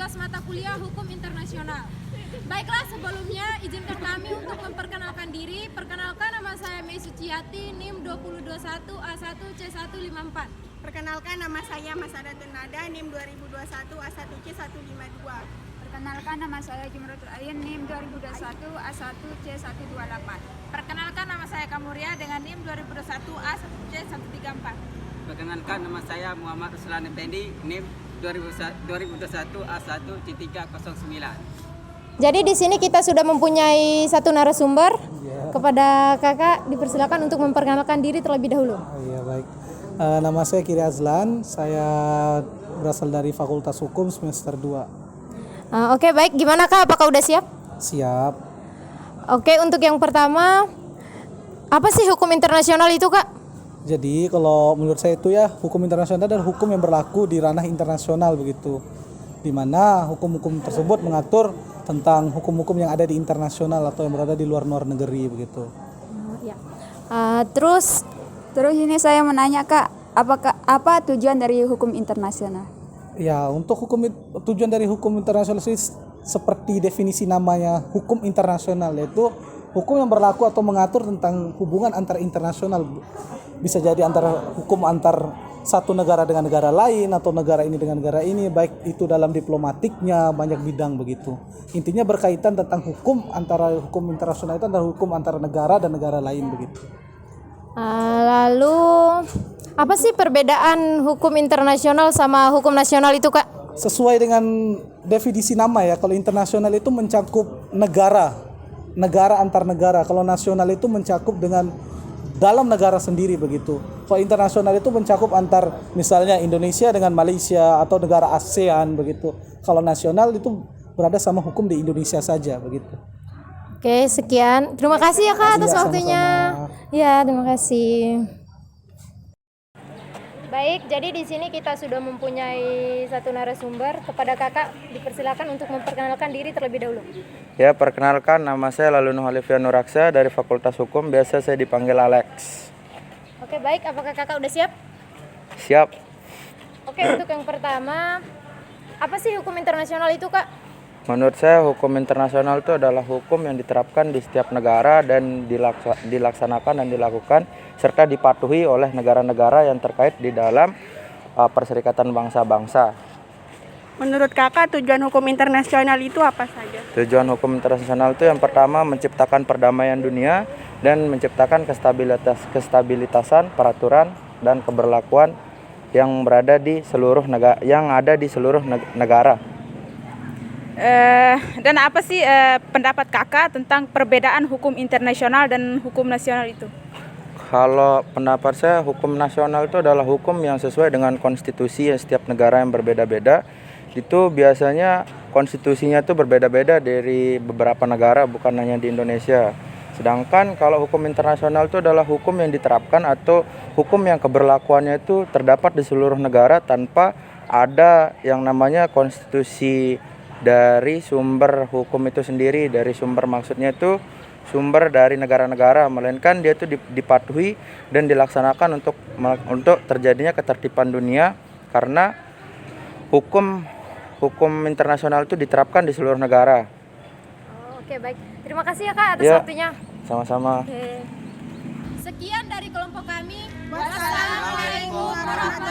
kelas mata kuliah Hukum Internasional. Baiklah, sebelumnya izinkan kami untuk memperkenalkan diri. Perkenalkan, nama saya Mei Suciati, NIM 2021A1C154. Perkenalkan, nama saya Masada Nada, NIM 2021A1C152. Perkenalkan, nama saya Jumratul Ayin, NIM 2021A1C128. Perkenalkan, nama saya Kamuria dengan NIM 2021A1C134. Perkenalkan, nama saya Muhammad Ruslan Effendi, NIM 2021A1C309. Jadi di sini kita sudah mempunyai satu narasumber. Kepada kakak dipersilakan untuk memperkenalkan diri terlebih dahulu. Iya, baik. Nama saya Kiri Azlan, saya berasal dari Fakultas Hukum semester 2. Oke, baik. Gimana kak? Apakah udah siap? Siap. Oke, untuk yang pertama, apa sih hukum internasional itu kak? Jadi kalau menurut saya itu ya, hukum internasional adalah hukum yang berlaku di ranah internasional begitu. Di mana hukum-hukum tersebut mengatur tentang hukum-hukum yang ada di internasional atau yang berada di luar negeri begitu. Terus ini saya menanya kak, apa tujuan dari hukum internasional? Ya, untuk tujuan dari hukum internasional sih seperti definisi namanya hukum internasional, yaitu hukum yang berlaku atau mengatur tentang hubungan antar internasional. Bisa jadi hukum antar satu negara dengan negara lain atau negara ini dengan negara ini, baik itu dalam diplomatiknya, banyak bidang begitu. Intinya berkaitan tentang hukum internasional itu antara hukum antara negara dan negara lain begitu. lalu apa sih perbedaan hukum internasional sama hukum nasional itu kak? Sesuai dengan definisi nama ya, kalau internasional itu mencakup negara antar negara. Kalau nasional itu mencakup dengan dalam negara sendiri begitu. Kalau internasional itu mencakup antar misalnya Indonesia dengan Malaysia atau negara ASEAN begitu. Kalau nasional itu berada sama hukum di Indonesia saja begitu. Oke, sekian. Terima kasih ya kak atas Iya, waktunya. sama-sama. Ya, terima kasih. Baik, jadi di sini kita sudah mempunyai satu narasumber. Kepada kakak dipersilakan untuk memperkenalkan diri terlebih dahulu. Ya, perkenalkan, nama saya Laluno Halifian Nuraksa dari Fakultas Hukum, biasa saya dipanggil Alex. Oke, baik. Apakah kakak udah siap? Siap. Oke, untuk yang pertama, apa sih hukum internasional itu kak? Menurut saya hukum internasional itu adalah hukum yang diterapkan di setiap negara dan dilaksanakan dan dilakukan serta dipatuhi oleh negara-negara yang terkait di dalam Perserikatan Bangsa-Bangsa. Menurut kakak, tujuan hukum internasional itu apa saja? Tujuan hukum internasional itu yang pertama menciptakan perdamaian dunia dan menciptakan kestabilitasan peraturan dan keberlakuan yang berada di seluruh negara. Dan apa sih pendapat kakak tentang perbedaan hukum internasional dan hukum nasional itu? Kalau pendapat saya, hukum nasional itu adalah hukum yang sesuai dengan konstitusi setiap negara yang berbeda-beda. Itu biasanya konstitusinya itu berbeda-beda dari beberapa negara, bukan hanya di Indonesia. Sedangkan kalau hukum internasional itu adalah hukum yang diterapkan atau hukum yang keberlakuannya itu terdapat di seluruh negara tanpa ada yang namanya konstitusi dari sumber hukum itu sendiri. Dari sumber maksudnya itu sumber dari negara-negara, melainkan dia itu dipatuhi dan dilaksanakan untuk terjadinya ketertiban dunia karena hukum internasional itu diterapkan di seluruh negara. Oke, baik. Terima kasih ya kak atas waktunya. Sama-sama. Oke. Sekian dari kelompok kami. Wassalamualaikum warahmatullahi wabarakatuh.